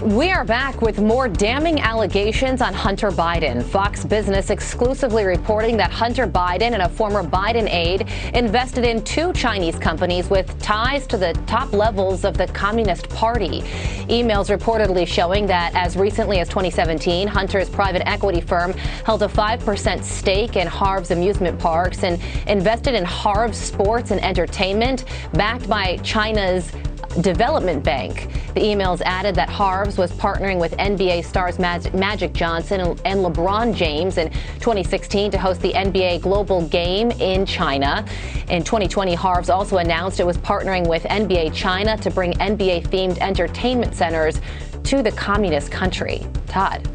We are back with more damning allegations on Hunter Biden. Fox Business exclusively reporting that Hunter Biden and a former Biden aide invested in 2 Chinese companies with ties to the top levels of the Communist Party. Emails reportedly showing that as recently as 2017, Hunter's private equity firm held a 5% stake in Harv's amusement parks and invested in Harv's sports and entertainment, backed by China's Development Bank. The emails added that Harv's was partnering with NBA stars Magic Johnson and LeBron James in 2016 to host the NBA Global Game in China. In 2020, Harv's also announced it was partnering with NBA China to bring NBA-themed entertainment centers to the communist country. Todd.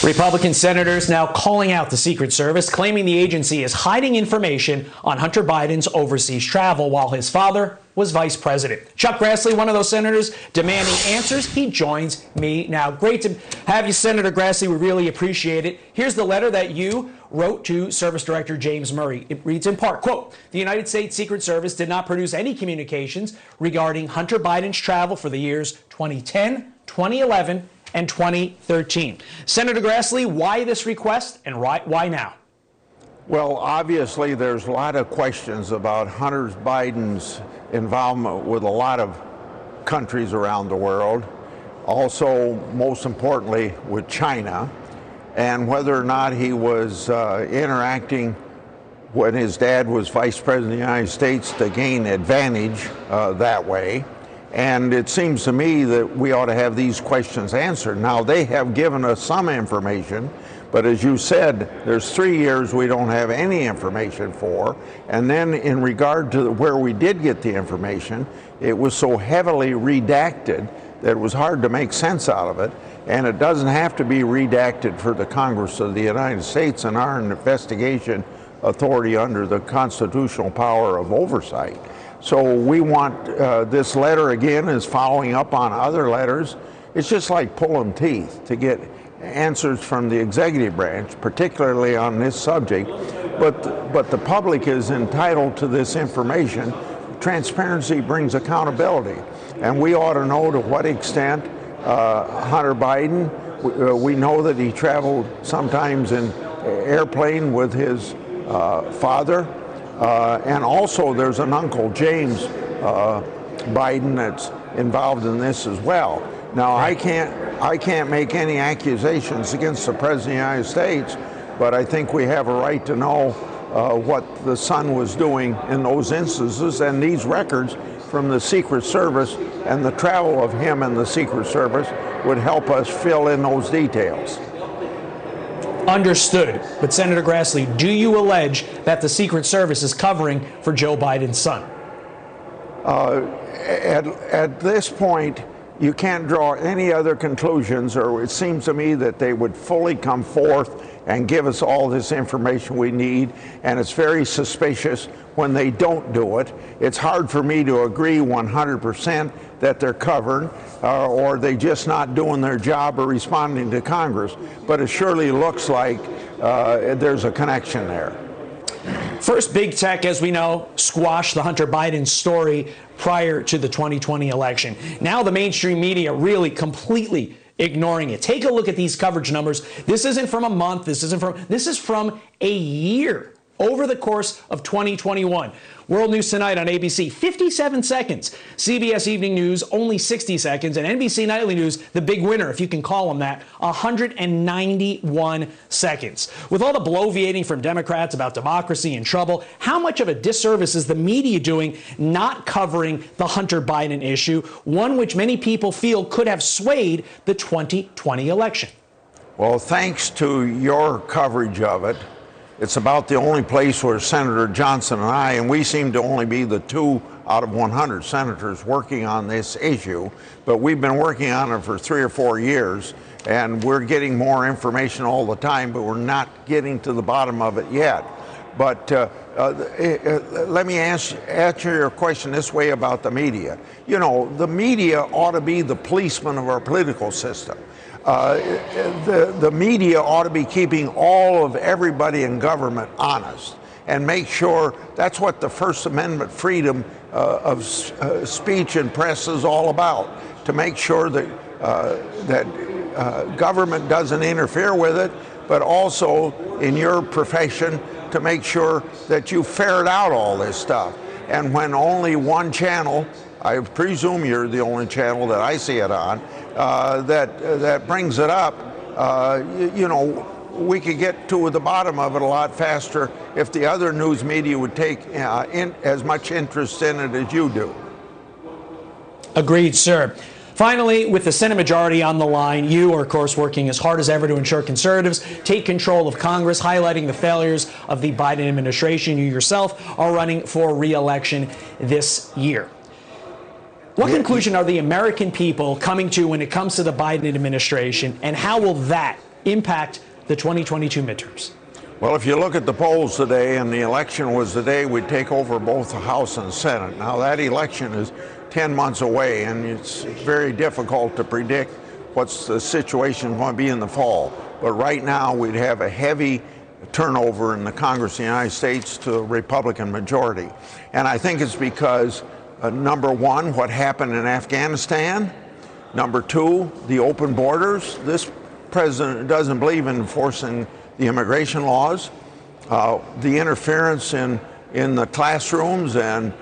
Republican senators now calling out the Secret Service, claiming the agency is hiding information on Hunter Biden's overseas travel while his father was vice president. Chuck Grassley, one of those senators, demanding answers. He joins me now. Great to have you, Senator Grassley. We really appreciate it. Here's the letter that you wrote to Service Director James Murray. It reads in part, quote, "The United States Secret Service did not produce any communications regarding Hunter Biden's travel for the years 2010, 2011, and 2013. Senator Grassley, why this request and why now? Well, obviously, there's a lot of questions about Hunter Biden's involvement with a lot of countries around the world. Also, most importantly, with China, and whether or not he was interacting when his dad was vice president of the United States to gain advantage that way. And it seems to me that we ought to have these questions answered. Now, they have given us some information, but as you said, there's 3 years we don't have any information for. And then in regard to where we did get the information, it was so heavily redacted that it was hard to make sense out of it. And it doesn't have to be redacted for the Congress of the United States and our investigation authority under the constitutional power of oversight. So we want this letter, again, is following up on other letters. It's just like pulling teeth to get answers from the executive branch, particularly on this subject. But the public is entitled to this information. Transparency brings accountability. And we ought to know to what extent Hunter Biden, we know that he traveled sometimes in airplane with his father. And also there's an Uncle James Biden that's involved in this as well. Now, I can't make any accusations against the President of the United States, but I think we have a right to know what the son was doing in those instances, and these records from the Secret Service and the travel of him and the Secret Service would help us fill in those details. Understood. But Senator Grassley, do you allege that the Secret Service is covering for Joe Biden's son? At this point, you can't draw any other conclusions, or it seems to me that they would fully come forth and give us all this information we need, and it's very suspicious when they don't do it. It's hard for me to agree 100% that they're covered, or they just not doing their job or responding to Congress, but it surely looks like there's a connection there. First, big tech, as we know, squashed the Hunter Biden story prior to the 2020 election. Now the mainstream media really completely ignoring it. Take a look at these coverage numbers. This isn't from a month. This is from a year. Over the course of 2021. World News Tonight on ABC, 57 seconds. CBS Evening News, only 60 seconds. And NBC Nightly News, the big winner, if you can call them that, 191 seconds. With all the bloviating from Democrats about democracy in trouble, how much of a disservice is the media doing not covering the Hunter Biden issue, one which many people feel could have swayed the 2020 election? Well, thanks to your coverage of it, it's about the only place where Senator Johnson and we seem to only be the 2 out of 100 senators working on this issue, but we've been working on it for 3 or 4 years, and we're getting more information all the time, but we're not getting to the bottom of it yet. But let me answer your question this way about the media. You know, the media ought to be the policeman of our political system. The media ought to be keeping all of everybody in government honest and make sure that's what the First Amendment freedom speech and press is all about, to make sure that government doesn't interfere with it, but also in your profession to make sure that you ferret out all this stuff. And when only one channel, I presume you're the only channel that I see it on, that brings it up, you know, we could get to the bottom of it a lot faster if the other news media would take as much interest in it as you do. Agreed, sir. Finally, with the Senate majority on the line, you are, of course, working as hard as ever to ensure conservatives take control of Congress, highlighting the failures of the Biden administration. You yourself are running for re-election this year. What conclusion are the American people coming to when it comes to the Biden administration, and how will that impact the 2022 midterms? Well, if you look at the polls today, and the election was the day we'd take over both the House and Senate. Now, that election is 10 months away, and it's very difficult to predict what's the situation going to be in the fall. But right now, we'd have a heavy turnover in the Congress of the United States to a Republican majority. And I think it's because, number one, what happened in Afghanistan. Number two, the open borders. This president doesn't believe in enforcing the immigration laws. The interference in the classrooms and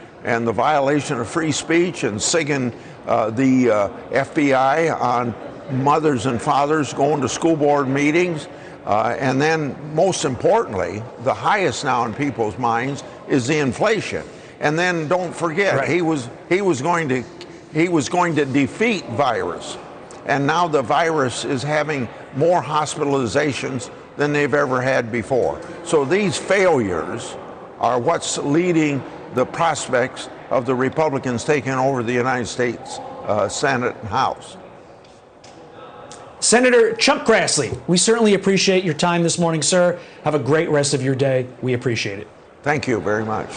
the violation of free speech, and sigging the FBI on mothers and fathers going to school board meetings. And then, most importantly, the highest now in people's minds is the inflation. And then don't forget, right, he was going to defeat virus. And now the virus is having more hospitalizations than they've ever had before. So these failures are what's leading the prospects of the Republicans taking over the United States Senate and House. Senator Chuck Grassley, we certainly appreciate your time this morning, sir. Have a great rest of your day. We appreciate it. Thank you very much.